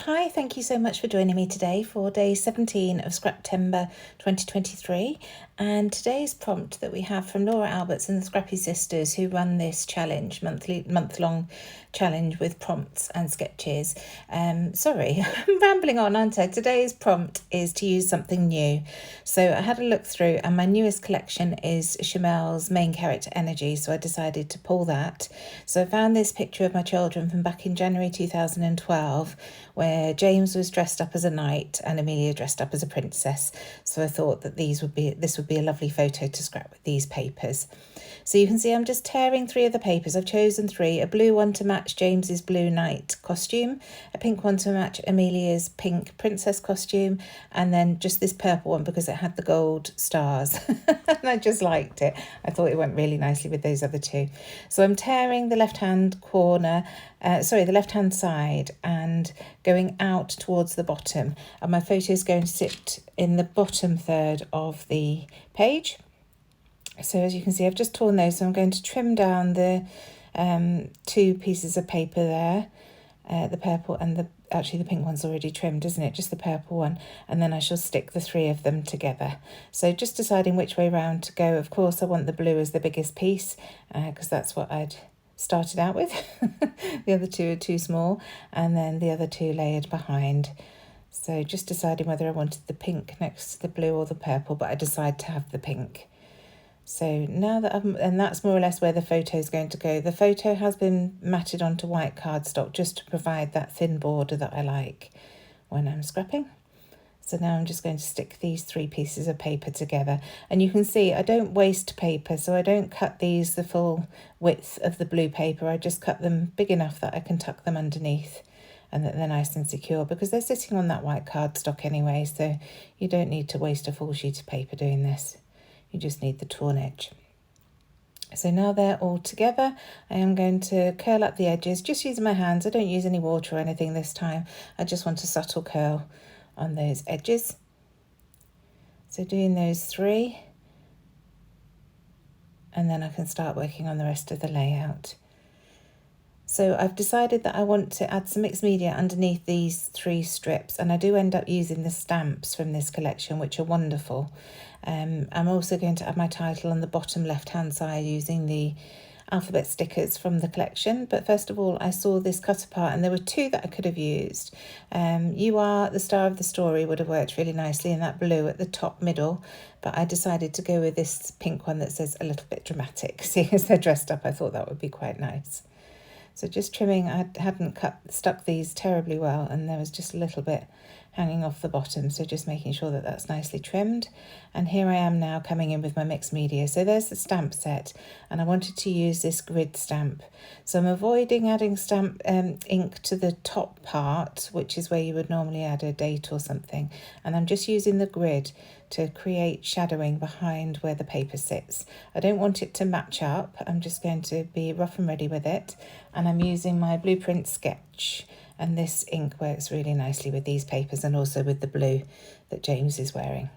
Hi, thank you so much for joining me today for day 17 of Scraptember 2023. And today's prompt that we have from Laura Alberts and the Scrappy sisters, who run this challenge, month-long challenge with prompts and sketches. Sorry, I'm rambling on, aren't I? Today's prompt is to use something new. So I had a look through, and my newest collection is Chamel's Main Character Energy, so I decided to pull that. So I found this picture of my children from back in January 2012, where James was dressed up as a knight and Amelia dressed up as a princess. So I thought that this would be a lovely photo to scrap with these papers. So you can see I'm just tearing 3 of the papers. I've chosen 3, a blue one to match James's blue knight costume, a pink one to match Amelia's pink princess costume, and then just this purple one because it had the gold stars. And I just liked it. I thought it went really nicely with those other 2. So I'm tearing the left-hand the left-hand side and going out towards the bottom. And my photo is going to sit in the bottom third of the page. So as you can see, I've just torn those, so I'm going to trim down the 2 pieces of paper there, the purple and the pink one's already trimmed, isn't it? Just the purple one, and then I shall stick the 3 of them together. So just deciding which way round to go. Of course, I want the blue as the biggest piece because that's what I'd started out with. The other 2 are too small, and then the other 2 layered behind. So just deciding whether I wanted the pink next to the blue or the purple, but I decided to have the pink. So now that and that's more or less where the photo is going to go. The photo has been matted onto white cardstock just to provide that thin border that I like when I'm scrapping. So now I'm just going to stick these 3 pieces of paper together. And you can see I don't waste paper, so I don't cut these the full width of the blue paper. I just cut them big enough that I can tuck them underneath and that they're nice and secure because they're sitting on that white cardstock anyway, so you don't need to waste a full sheet of paper doing this. You just need the torn edge. So now they're all together, I am going to curl up the edges, just using my hands. I don't use any water or anything this time. I just want a subtle curl on those edges. So doing those 3, and then I can start working on the rest of the layout. So I've decided that I want to add some mixed media underneath these 3 strips, and I do end up using the stamps from this collection, which are wonderful. I'm also going to add my title on the bottom left-hand side using the alphabet stickers from the collection. But first of all, I saw this cut apart, and there were 2 that I could have used. You Are the Star of the Story would have worked really nicely in that blue at the top middle, but I decided to go with this pink one that says a little bit dramatic. Seeing as they're dressed up, I thought that would be quite nice. So just trimming, I hadn't stuck these terribly well, and there was just a little bit hanging off the bottom, so just making sure that that's nicely trimmed. And here I am now coming in with my mixed media. So there's the stamp set, and I wanted to use this grid stamp. So I'm avoiding adding stamp ink to the top part, which is where you would normally add a date or something, and I'm just using the grid to create shadowing behind where the paper sits. I don't want it to match up. I'm just going to be rough and ready with it, and I'm using my blueprint sketch, and this ink works really nicely with these papers and also with the blue that James is wearing.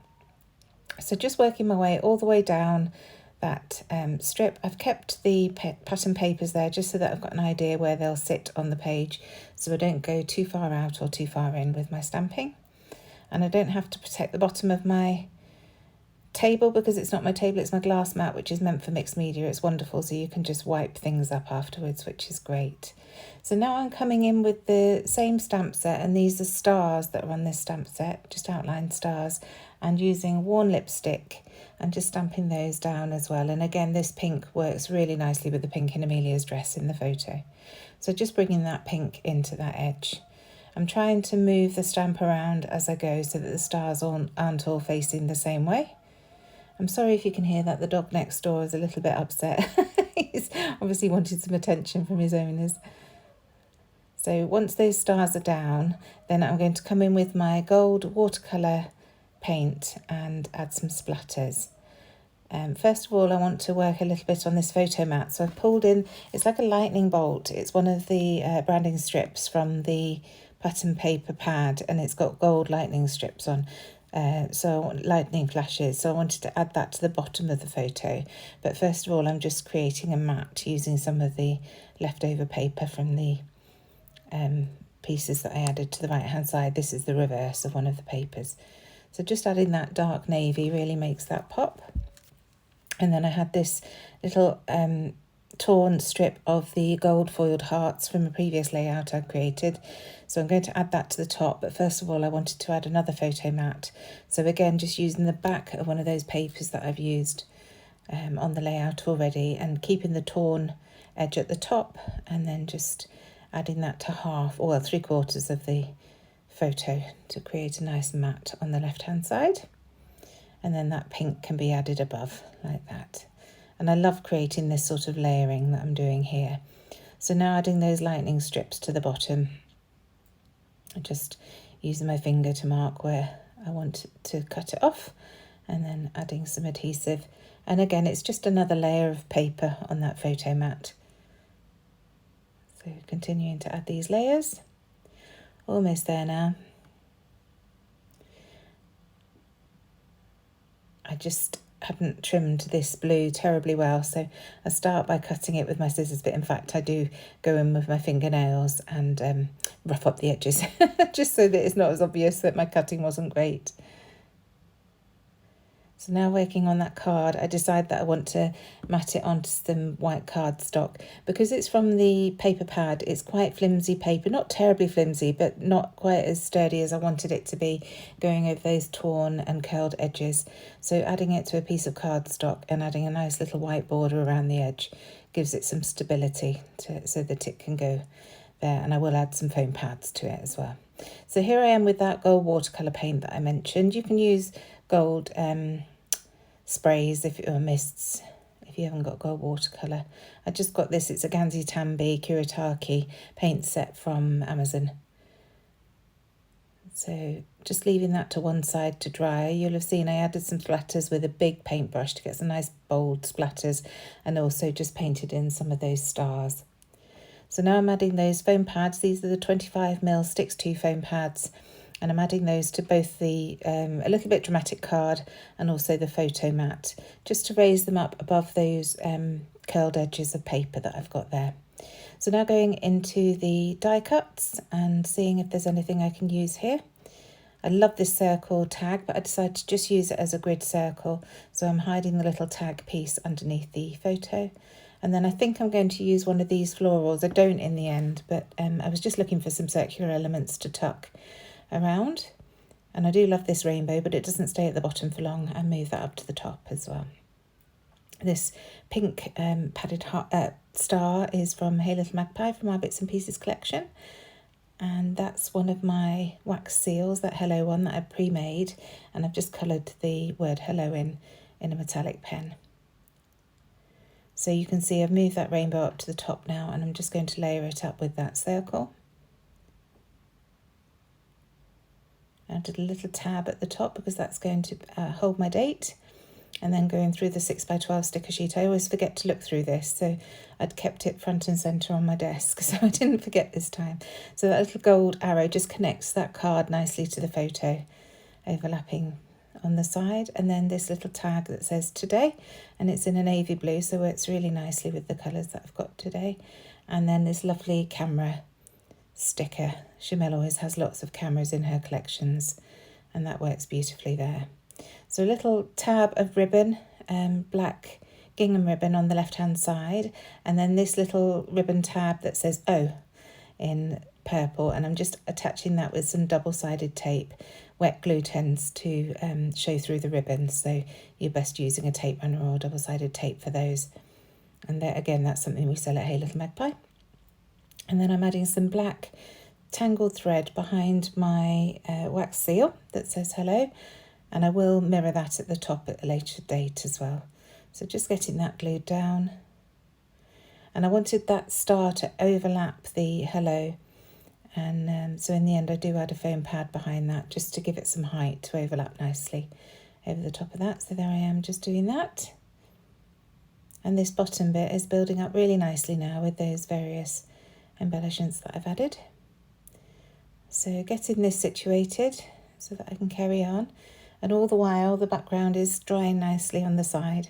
So just working my way all the way down that strip. I've kept the pattern papers there just so that I've got an idea where they'll sit on the page, so I don't go too far out or too far in with my stamping. And I don't have to protect the bottom of my table because it's not my table, it's my glass mat, which is meant for mixed media. It's wonderful, so you can just wipe things up afterwards, which is great. So now I'm coming in with the same stamp set, and these are stars that are on this stamp set, just outlined stars, and using worn lipstick and just stamping those down as well. And again, this pink works really nicely with the pink in Amelia's dress in the photo. So just bringing that pink into that edge. I'm trying to move the stamp around as I go so that the stars aren't all facing the same way. I'm sorry if you can hear that the dog next door is a little bit upset. He's obviously wanted some attention from his owners. So once those stars are down, then I'm going to come in with my gold watercolour paint and add some splatters. First of all, I want to work a little bit on this photo mat. So I've pulled in, it's like a lightning bolt. It's one of the branding strips from the pattern paper pad, and it's got gold lightning strips on. So lightning flashes, so I wanted to add that to the bottom of the photo. But first of all, I'm just creating a mat using some of the leftover paper from the pieces that I added to the right hand side. This is the reverse of one of the papers. So just adding that dark navy really makes that pop. And then I had this little torn strip of the gold foiled hearts from a previous layout I created. So I'm going to add that to the top, but first of all I wanted to add another photo mat. So again, just using the back of one of those papers that I've used on the layout already, and keeping the torn edge at the top, and then just adding that to half, or 3/4 of the photo to create a nice mat on the left hand side. And then that pink can be added above like that. And I love creating this sort of layering that I'm doing here. So now adding those lightning strips to the bottom, I'm just using my finger to mark where I want to cut it off, and then adding some adhesive. And again, it's just another layer of paper on that photo mat. So continuing to add these layers. Almost there now. I just hadn't trimmed this blue terribly well, so I start by cutting it with my scissors, but in fact I do go in with my fingernails and rough up the edges just so that it's not as obvious that my cutting wasn't great. So now working on that card, I decide that I want to mat it onto some white cardstock. Because it's from the paper pad, it's quite flimsy paper, not terribly flimsy, but not quite as sturdy as I wanted it to be, going over those torn and curled edges. So adding it to a piece of cardstock and adding a nice little white border around the edge gives it some stability so that it can go there. And I will add some foam pads to it as well. So here I am with that gold watercolour paint that I mentioned. You can use gold sprays or mists if you haven't got gold watercolour. I just got this, it's a Ganzi Tambi Kuretake paint set from Amazon. So just leaving that to one side to dry. You'll have seen I added some splatters with a big paintbrush to get some nice bold splatters, and also just painted in some of those stars. So now I'm adding those foam pads. These are the 25mm Sticks 2 foam pads, and I'm adding those to both the a little bit dramatic card and also the photo mat, just to raise them up above those curled edges of paper that I've got there. So now going into the die cuts and seeing if there's anything I can use here. I love this circle tag, but I decided to just use it as a grid circle. So I'm hiding the little tag piece underneath the photo. And then I think I'm going to use one of these florals. I don't in the end, but I was just looking for some circular elements to tuck around. And I do love this rainbow, but it doesn't stay at the bottom for long. I move that up to the top as well. This pink padded star is from Hey Little Magpie from our Bits and Pieces collection. And that's one of my wax seals, that hello one that I pre-made. And I've just coloured the word hello in a metallic pen. So you can see I've moved that rainbow up to the top now, and I'm just going to layer it up with that circle. I did a little tab at the top because that's going to hold my date. And then going through the 6x12 sticker sheet, I always forget to look through this, so I'd kept it front and centre on my desk, so I didn't forget this time. So that little gold arrow just connects that card nicely to the photo, overlapping on the side. And then this little tag that says today, and it's in a navy blue, so it works really nicely with the colours that I've got today. And then this lovely camera sticker. Chamel always has lots of cameras in her collections, and that works beautifully there. So a little tab of ribbon, black gingham ribbon on the left hand side, and then this little ribbon tab that says O in purple, and I'm just attaching that with some double-sided tape. Wet glue tends to show through the ribbon, so you're best using a tape runner or double-sided tape for those. And there, again, that's something we sell at Hey Little Magpie. And then I'm adding some black tangled thread behind my wax seal that says hello, and I will mirror that at the top at a later date as well. So just getting that glued down. And I wanted that star to overlap the hello, and so in the end I do add a foam pad behind that just to give it some height to overlap nicely over the top of that. So there I am just doing that. And this bottom bit is building up really nicely now with those various embellishments that I've added. So getting this situated so that I can carry on, and all the while the background is drying nicely on the side.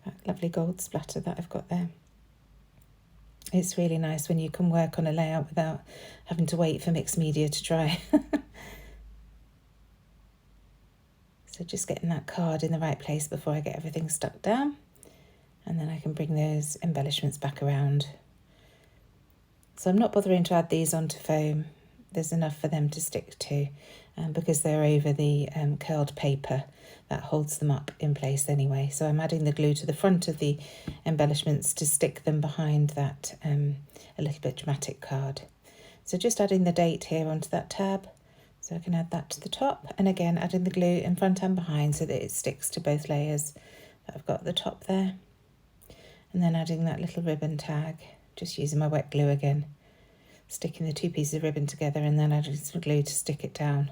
That lovely gold splatter that I've got there. It's really nice when you can work on a layout without having to wait for mixed media to dry. So just getting that card in the right place before I get everything stuck down. And then I can bring those embellishments back around. So I'm not bothering to add these onto foam. There's enough for them to stick to because they're over the curled paper that holds them up in place anyway. So I'm adding the glue to the front of the embellishments to stick them behind that a little bit dramatic card. So just adding the date here onto that tab. So I can add that to the top, and again adding the glue in front and behind so that it sticks to both layers that I've got at the top there. And then adding that little ribbon tag, just using my wet glue again, sticking the two pieces of ribbon together and then adding some glue to stick it down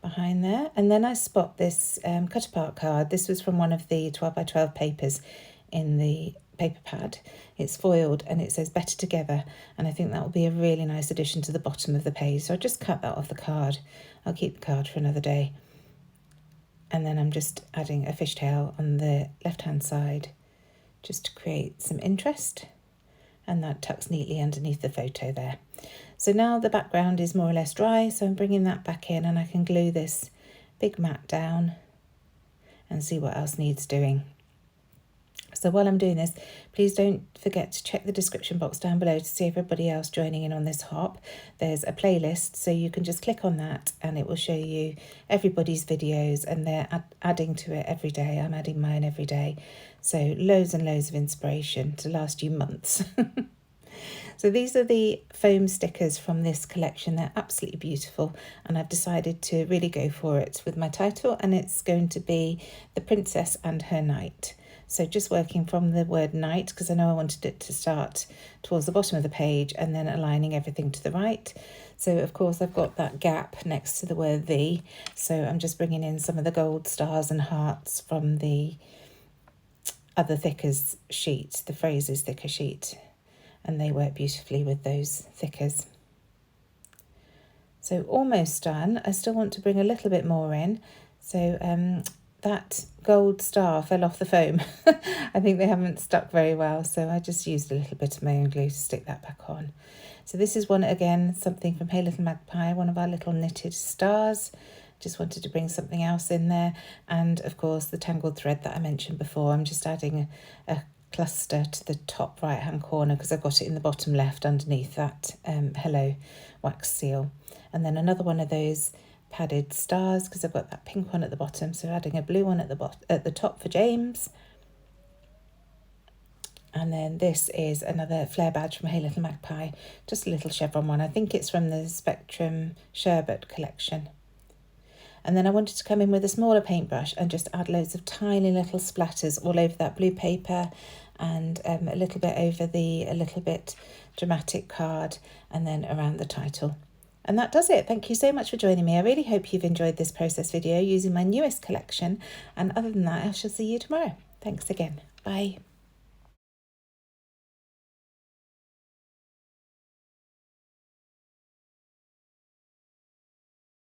behind there. And then I spot this cut apart card. This was from one of the 12 by 12 papers in the paper pad. It's foiled and it says better together, and I think that will be a really nice addition to the bottom of the page. So I just cut that off the card. I'll keep the card for another day. And then I'm just adding a fishtail on the left hand side just to create some interest, and that tucks neatly underneath the photo there. So now the background is more or less dry, so I'm bringing that back in and I can glue this big mat down and see what else needs doing. So while I'm doing this, please don't forget to check the description box down below to see everybody else joining in on this hop. There's a playlist, so you can just click on that and it will show you everybody's videos, and they're adding to it every day. I'm adding mine every day. So loads and loads of inspiration to last you months. So these are the foam stickers from this collection. They're absolutely beautiful, and I've decided to really go for it with my title, and it's going to be The Princess and Her Knight. So just working from the word knight, because I know I wanted it to start towards the bottom of the page, and then aligning everything to the right. So of course I've got that gap next to the word the, so I'm just bringing in some of the gold stars and hearts from the other thickers sheet, the Phrases thicker sheet, and they work beautifully with those thickers. So almost done. I still want to bring a little bit more in. So that gold star fell off the foam. I think they haven't stuck very well, so I just used a little bit of my own glue to stick that back on. So this is one, again, something from Hey Little Magpie, one of our little knitted stars. Just wanted to bring something else in there. And of course the tangled thread that I mentioned before, I'm just adding a cluster to the top right hand corner because I've got it in the bottom left underneath that hello wax seal. And then another one of those padded stars because I've got that pink one at the bottom, so adding a blue one at the top for James. And then this is another Flair badge from Hey Little Magpie, just a little chevron one. I think it's from the Spectrum Sherbet collection. And then I wanted to come in with a smaller paintbrush and just add loads of tiny little splatters all over that blue paper, and a little bit over the a little bit dramatic card, and then around the title. And that does it. Thank you so much for joining me. I really hope you've enjoyed this process video using my newest collection. And other than that, I shall see you tomorrow. Thanks again. Bye.